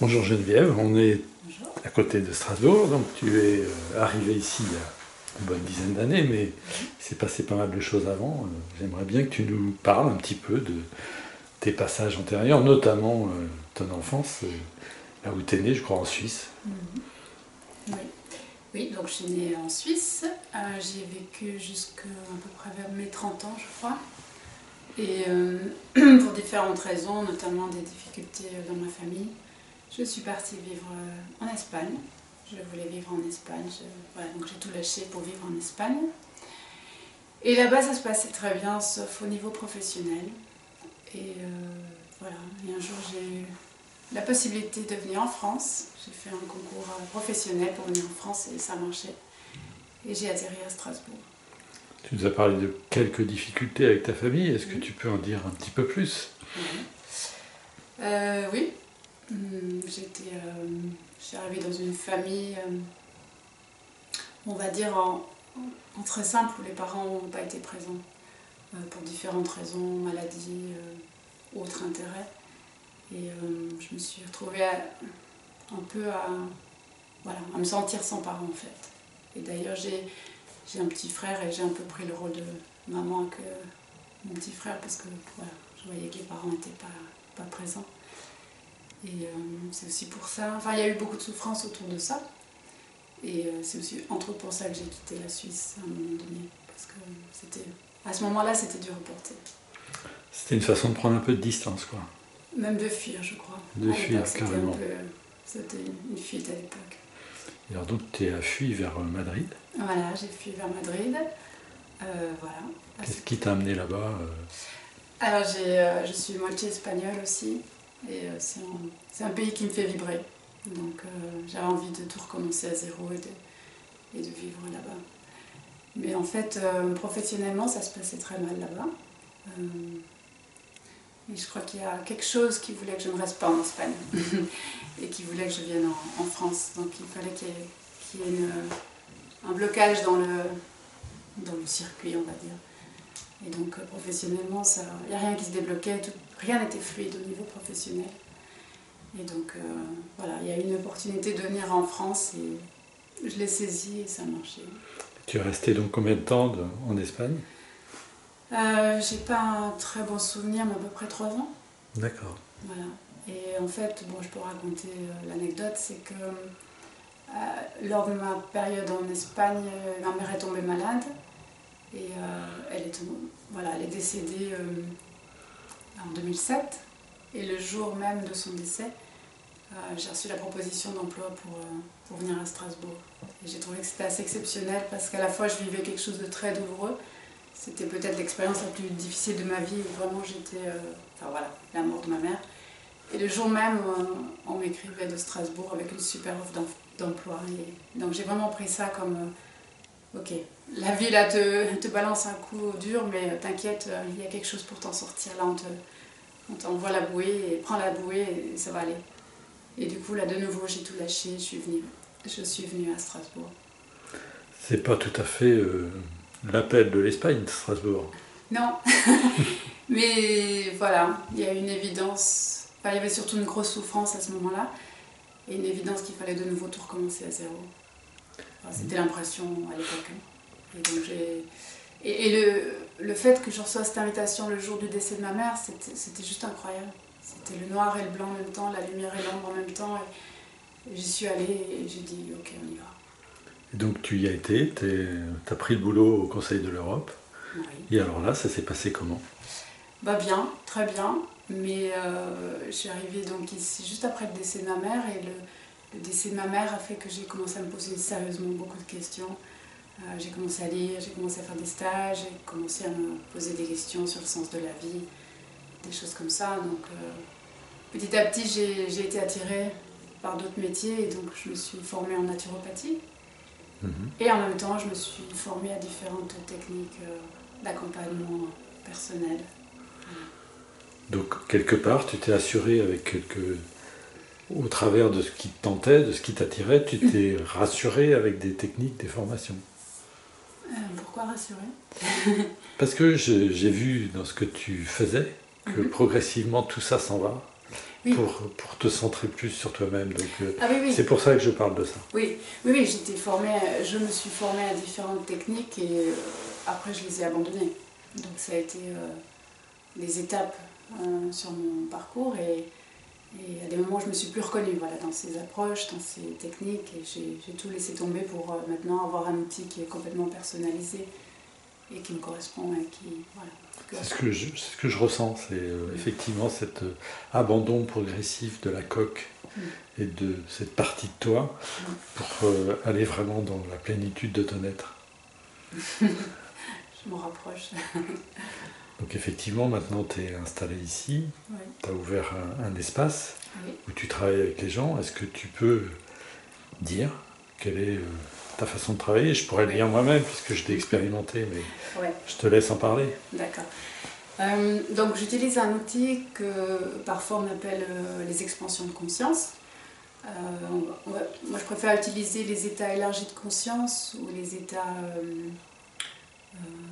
Bonjour Geneviève, on est Bonjour. à côté de Strasbourg, donc tu es arrivée ici il y a une bonne dizaine d'années, mais il s'est passé pas mal de choses avant. J'aimerais bien que tu nous parles un petit peu de tes passages antérieurs, notamment ton enfance, là où tu es née, je crois en Suisse. Mhm. Oui. Oui, donc je suis née en Suisse. J'ai vécu jusqu'à à peu près vers mes 30 ans, je crois. Et pour différentes raisons, notamment des difficultés dans ma famille, je suis partie vivre en Espagne. Je voulais vivre en Espagne. Voilà, donc j'ai tout lâché pour vivre en Espagne. Et là-bas, ça se passait très bien, sauf au niveau professionnel. Et voilà. Et un jour, j'ai eu la possibilité de venir en France. J'ai fait un concours professionnel pour venir en France et ça a marché. Et j'ai atterri à Strasbourg. Tu nous as parlé de quelques difficultés avec ta famille, est-ce que Oui. tu peux en dire un petit peu plus? Oui. Je suis arrivée dans une famille, on va dire, en très simple, où les parents n'ont pas été présents pour différentes raisons, maladies, autres intérêts. Et je me suis retrouvée un peu voilà, à me sentir sans parents en fait. Et d'ailleurs, j'ai un petit frère et j'ai un peu pris le rôle de maman que mon petit frère parce que voilà, je voyais que les parents n'étaient pas présents. Et c'est aussi pour ça, enfin il y a eu beaucoup de souffrance autour de ça. Et c'est aussi entre autres pour ça que j'ai quitté la Suisse à un moment donné. Parce que à ce moment-là, c'était dur à porter. C'était une façon de prendre un peu de distance, quoi. Même de fuir, je crois. De À fuir l'époque, carrément. c'était une fuite à l'époque. Et alors donc tu as fui vers Madrid. Voilà, j'ai fui vers Madrid. Voilà. Qu'est-ce qui t'a amené là-bas Alors je suis moitié espagnole aussi. Et c'est un pays qui me fait vibrer. Donc j'avais envie de tout recommencer à zéro et de vivre là-bas. Mais en fait, professionnellement, ça se passait très mal là-bas. Et je crois qu'il y a quelque chose qui voulait que je ne reste pas en Espagne et qui voulait que je vienne en France. Donc il fallait qu'il y ait un blocage dans le circuit, on va dire. Et donc professionnellement, il n'y a rien qui se débloquait, rien n'était fluide au niveau professionnel. Et donc voilà, il y a eu une opportunité de venir en France et je l'ai saisie et ça a marché. Tu es resté donc combien de temps en Espagne? J'ai pas un très bon souvenir, mais à peu près 3 ans. D'accord. Voilà. Et en fait, bon, je peux raconter l'anecdote, c'est que lors de ma période en Espagne, ma mère est tombée malade et voilà, elle est décédée en 2007. Et le jour même de son décès, j'ai reçu la proposition d'emploi pour venir à Strasbourg. Et j'ai trouvé que c'était assez exceptionnel parce qu'à la fois je vivais quelque chose de très douloureux. C'était peut-être l'expérience la plus difficile de ma vie où vraiment j'étais... enfin voilà, la mort de ma mère. Et le jour même, on m'écrivait de Strasbourg avec une super offre d'emploi. Et donc j'ai vraiment pris ça comme... ok, la vie là te balance un coup dur, mais t'inquiète, il y a quelque chose pour t'en sortir. Là, on t'envoie la bouée, et prends la bouée et ça va aller. Et du coup, là, de nouveau, j'ai tout lâché, je suis venue à Strasbourg. C'est pas tout à fait l'appel de l'Espagne, Strasbourg. Non, mais voilà, il y a une évidence, enfin, il y avait surtout une grosse souffrance à ce moment-là, et une évidence qu'il fallait de nouveau tout recommencer à zéro. Enfin, c'était l'impression à l'époque. Et donc le fait que je reçois cette invitation le jour du décès de ma mère, c'était juste incroyable. C'était le noir et le blanc en même temps, la lumière et l'ombre en même temps. Et j'y suis allée et j'ai dit ok, on y va. Et donc tu y as été, tu as pris le boulot au Conseil de l'Europe. Oui. Et alors là, ça s'est passé comment? Bah bien, très bien. Mais je suis arrivée donc ici juste après le décès de ma mère et le décès de ma mère a fait que j'ai commencé à me poser sérieusement beaucoup de questions. J'ai commencé à lire, j'ai commencé à faire des stages, j'ai commencé à me poser des questions sur le sens de la vie, des choses comme ça. Donc petit à petit, j'ai été attirée par d'autres métiers et donc je me suis formée en naturopathie. Et en même temps, je me suis formée à différentes techniques d'accompagnement personnel. Donc quelque part, tu t'es assuré au travers de ce qui te tentait, de ce qui t'attirait, tu t'es rassuré avec des techniques, des formations. Pourquoi rassurer? Parce que j'ai vu dans ce que tu faisais que progressivement tout ça s'en va. Oui. pour te centrer plus sur toi-même. Donc Oui. c'est pour ça que je parle de ça. Oui, je me suis formée à différentes techniques et après je les ai abandonnées. Donc ça a été des étapes sur mon parcours et à des moments je me suis plus reconnue dans ces approches, dans ces techniques et j'ai tout laissé tomber pour maintenant avoir un outil qui est complètement personnalisé et qui me correspond et qui... Voilà. C'est ce que je ressens, c'est effectivement cet abandon progressif de la coque et de cette partie de toi pour aller vraiment dans la plénitude de ton être. Je m'en rapproche. Donc effectivement, maintenant tu es installé ici, tu as ouvert un espace où tu travailles avec les gens. Est-ce que tu peux dire quelle est ta façon de travailler? Je pourrais le dire moi-même puisque je t'ai expérimenté, mais je te laisse en parler. D'accord. Donc j'utilise un outil que parfois on appelle les expansions de conscience. Moi je préfère utiliser les états élargis de conscience ou les états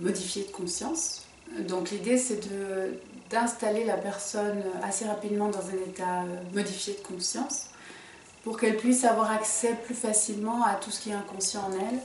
modifiés de conscience. Donc l'idée c'est d'installer la personne assez rapidement dans un état modifié de conscience pour qu'elle puisse avoir accès plus facilement à tout ce qui est inconscient en elle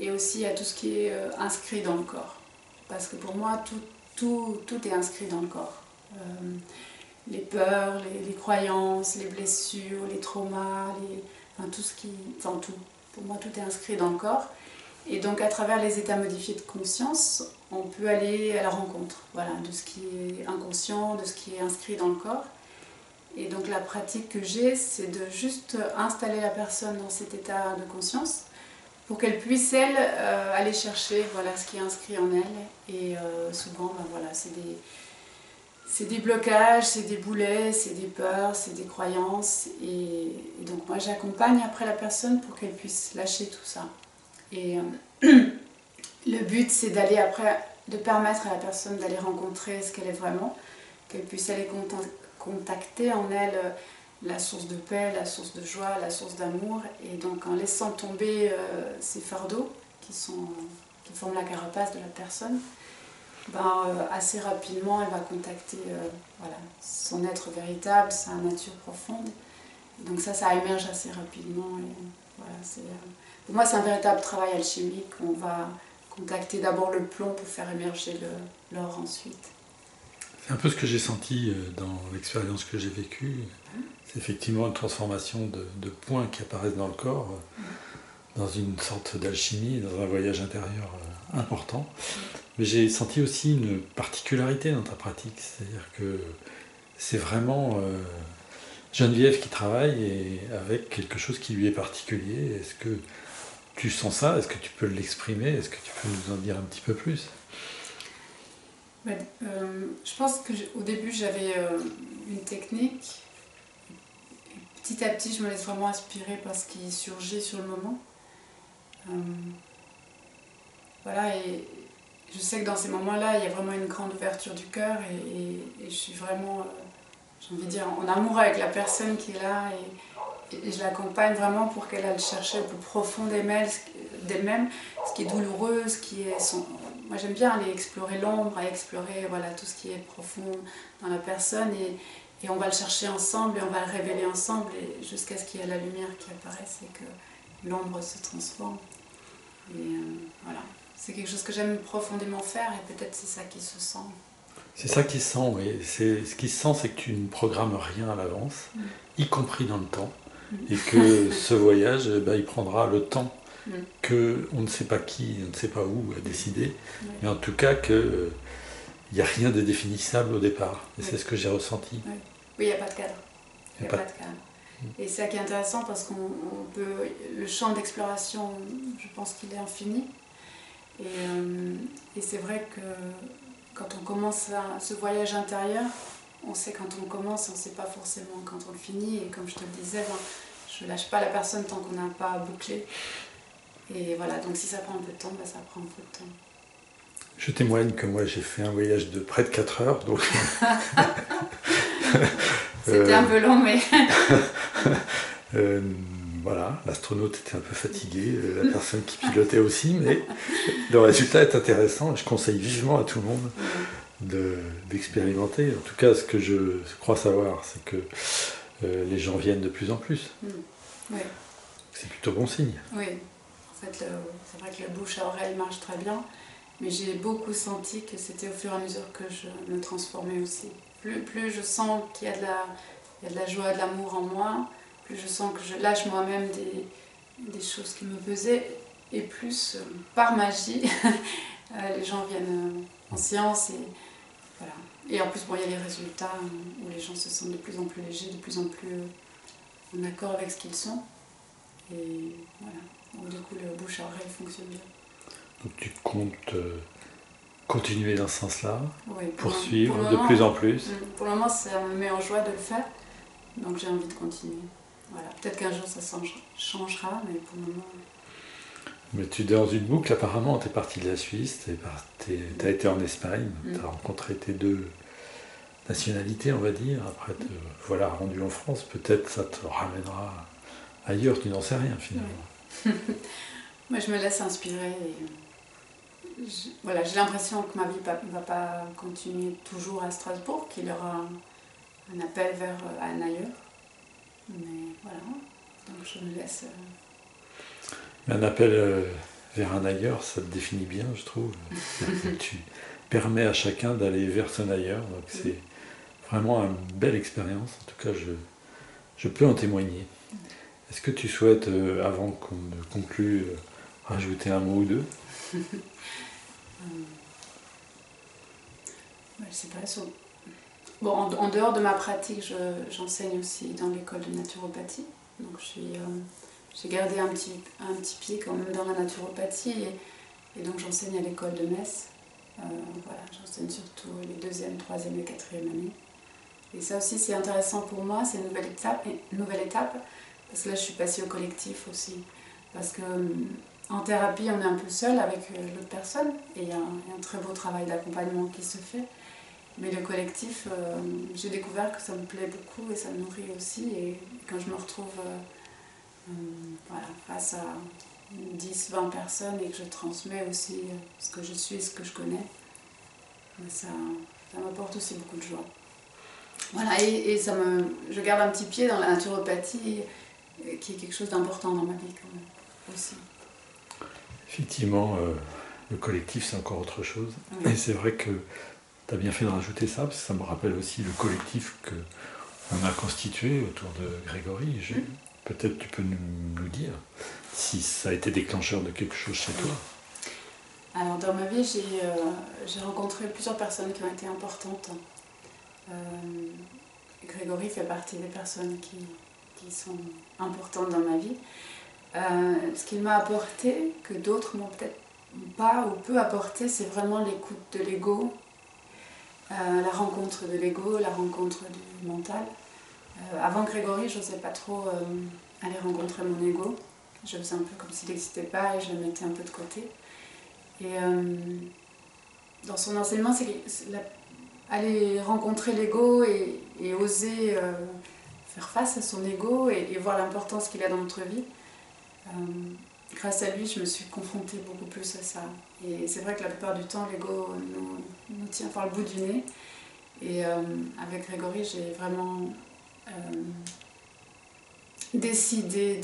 et aussi à tout ce qui est inscrit dans le corps. Parce que pour moi tout est inscrit dans le corps. Les peurs, les croyances, les blessures, les traumas, tout. Pour moi tout est inscrit dans le corps. Et donc à travers les états modifiés de conscience, on peut aller à la rencontre de ce qui est inconscient, de ce qui est inscrit dans le corps. Et donc la pratique que j'ai, c'est de juste installer la personne dans cet état de conscience pour qu'elle puisse, elle, aller chercher ce qui est inscrit en elle. Et souvent, c'est des blocages, c'est des boulets, c'est des peurs, c'est des croyances. Et donc moi, j'accompagne après la personne pour qu'elle puisse lâcher tout ça. Et le but, c'est d'aller après, de permettre à la personne d'aller rencontrer ce qu'elle est vraiment, qu'elle puisse aller contacter en elle la source de paix, la source de joie, la source d'amour. Et donc en laissant tomber ces fardeaux qui forment la carapace de la personne, assez rapidement, elle va contacter son être véritable, sa nature profonde. Et donc ça émerge assez rapidement. Et, pour moi, c'est un véritable travail alchimique. On va contacter d'abord le plomb pour faire émerger l'or ensuite. C'est un peu ce que j'ai senti dans l'expérience que j'ai vécue. C'est effectivement une transformation de points qui apparaissent dans le corps, dans une sorte d'alchimie, dans un voyage intérieur important. Mais j'ai senti aussi une particularité dans ta pratique, c'est-à-dire que c'est vraiment Geneviève qui travaille et avec quelque chose qui lui est particulier. Est-ce que tu sens ça? Est-ce que tu peux l'exprimer? Est-ce que tu peux nous en dire un petit peu plus? Je pense qu'au début j'avais une technique. Petit à petit, je me laisse vraiment inspirer par ce qui surgit sur le moment. Et je sais que dans ces moments-là, il y a vraiment une grande ouverture du cœur et je suis vraiment, j'ai envie de dire, en amour avec la personne qui est là et je l'accompagne vraiment pour qu'elle aille chercher au plus profond d'elle-même, ce qui est douloureux, ce qui est son... Moi j'aime bien aller explorer l'ombre, explorer tout ce qui est profond dans la personne et on va le chercher ensemble et on va le révéler ensemble et jusqu'à ce qu'il y ait la lumière qui apparaisse et que l'ombre se transforme. Et c'est quelque chose que j'aime profondément faire et peut-être c'est ça qui se sent. C'est ça qui se sent, oui. Ce qui se sent, c'est que tu ne programmes rien à l'avance, y compris dans le temps, et que ce voyage, il prendra le temps que on ne sait pas qui, on ne sait pas où a décidé, mais en tout cas qu'il n'y a rien de définissable au départ. Et c'est ce que j'ai ressenti. Oui, il n'y a pas de cadre. Il n'y a pas de cadre. Et c'est ça qui est intéressant parce qu'on peut... Le champ d'exploration, je pense qu'il est infini. Et c'est vrai que quand on commence ce voyage intérieur, on sait quand on commence, on ne sait pas forcément quand on le finit. Et comme je te le disais, je ne lâche pas la personne tant qu'on n'a pas bouclé. Et donc si ça prend un peu de temps, ça prend un peu de temps. Je témoigne que moi j'ai fait un voyage de près de 4 heures, donc... C'était un peu long, mais... l'astronaute était un peu fatigué, la personne qui pilotait aussi, mais le résultat est intéressant et je conseille vivement à tout le monde d'expérimenter. En tout cas, ce que je crois savoir, c'est que les gens viennent de plus en plus. Oui. C'est plutôt bon signe. Oui, en fait, c'est vrai que le bouche à oreille marche très bien, mais j'ai beaucoup senti que c'était au fur et à mesure que je me transformais aussi. Plus je sens qu'il y a de la joie, de l'amour en moi, plus je sens que je lâche moi-même des choses qui me pesaient, et plus, par magie, les gens viennent en séance, et voilà. Et en plus, bon, il y a les résultats où les gens se sentent de plus en plus légers, de plus en plus en accord avec ce qu'ils sont. Et voilà, donc du coup le bouche à oreille fonctionne bien. Donc tu comptes continuer dans ce sens-là, Oui, poursuivre de plus en plus. Pour le moment, ça me met en joie de le faire, donc j'ai envie de continuer. Voilà, peut-être qu'un jour ça changera, mais pour le moment... Mais tu es dans une boucle, apparemment, tu es parti de la Suisse, tu as été en Espagne, tu as rencontré tes deux nationalités, on va dire, après te voilà rendu en France, peut-être ça te ramènera ailleurs, tu n'en sais rien finalement. Moi je me laisse inspirer, et voilà, j'ai l'impression que ma vie ne va pas continuer toujours à Strasbourg, qu'il y aura un appel vers un ailleurs, mais voilà, donc je me laisse... Mais un appel vers un ailleurs, ça te définit bien, je trouve. Tu permets à chacun d'aller vers son ailleurs, donc c'est vraiment une belle expérience. En tout cas, je peux en témoigner. Est-ce que tu souhaites, avant qu'on ne conclue, rajouter un mot ou deux? Je sais pas. Bon, en dehors de ma pratique, j'enseigne aussi dans l'école de naturopathie. Donc j'ai gardé un petit pied quand même dans la naturopathie, et donc j'enseigne à l'école de Metz. Voilà, j'enseigne surtout les 2e, 3e et 4e années. Et ça aussi c'est intéressant pour moi, c'est une nouvelle étape, parce que là je suis passée au collectif aussi. Parce que en thérapie on est un peu seul avec l'autre personne, et il y a un très beau travail d'accompagnement qui se fait. Mais le collectif, j'ai découvert que ça me plaît beaucoup et ça me nourrit aussi. Et quand je me retrouve voilà, face à 10-20 personnes et que je transmets aussi ce que je suis, ce que je connais, ça m'apporte aussi beaucoup de joie. Voilà, et je garde un petit pied dans la naturopathie, qui est quelque chose d'important dans ma vie quand même, aussi. Effectivement, le collectif c'est encore autre chose. Oui. Et c'est vrai que tu as bien fait de rajouter ça, parce que ça me rappelle aussi le collectif qu'on a constitué autour de Grégory. Peut-être tu peux nous dire si ça a été déclencheur de quelque chose chez toi. Alors dans ma vie, j'ai rencontré plusieurs personnes qui ont été importantes. Grégory fait partie des personnes qui sont importantes dans ma vie. Ce qu'il m'a apporté, que d'autres m'ont peut-être pas ou peu apporté, c'est vraiment l'écoute de l'ego, la rencontre de l'ego, la rencontre du mental. Avant Grégory, je n'osais pas trop aller rencontrer mon ego. Je faisais un peu comme s'il n'existait pas et je le mettais un peu de côté. Et dans son enseignement, c'est aller rencontrer l'ego et oser faire face à son ego et voir l'importance qu'il a dans notre vie. Grâce à lui, je me suis confrontée beaucoup plus à ça. Et c'est vrai que la plupart du temps, l'ego nous tient par le bout du nez. Et avec Grégory, j'ai vraiment décidé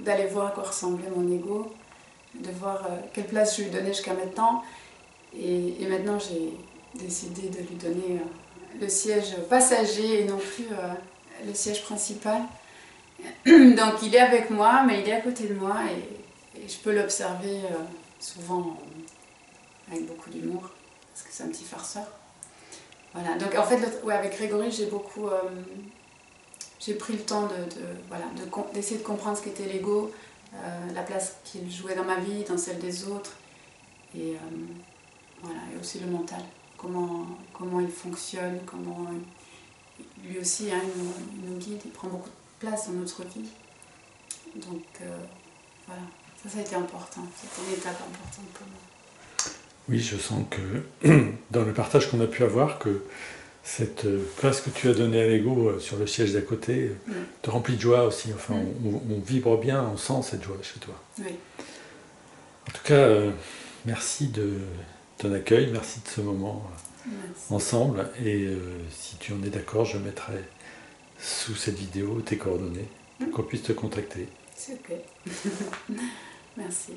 d'aller voir à quoi ressemblait mon ego, de voir quelle place je lui donnais jusqu'à maintenant. Et maintenant, j'ai décidé de lui donner le siège passager et non plus le siège principal. Donc il est avec moi, mais il est à côté de moi et je peux l'observer souvent avec beaucoup d'humour, parce que c'est un petit farceur. Voilà, donc en fait, avec Grégory, j'ai pris le temps d'essayer de comprendre ce qu'était l'ego, la place qu'il jouait dans ma vie, dans celle des autres, et et aussi le mental, comment il fonctionne, comment lui aussi il nous guide, il prend beaucoup de place dans notre vie. Donc voilà, ça a été important, c'était une étape importante pour moi. Oui, je sens que dans le partage qu'on a pu avoir, que cette place que tu as donnée à l'ego sur le siège d'à côté te remplit de joie aussi. Enfin, on vibre bien, on sent cette joie chez toi. Oui. En tout cas, merci de ton accueil, merci de ce moment Merci. ensemble. Et si tu en es d'accord, je mettrai sous cette vidéo tes coordonnées pour qu'on puisse te contacter. Super. Merci.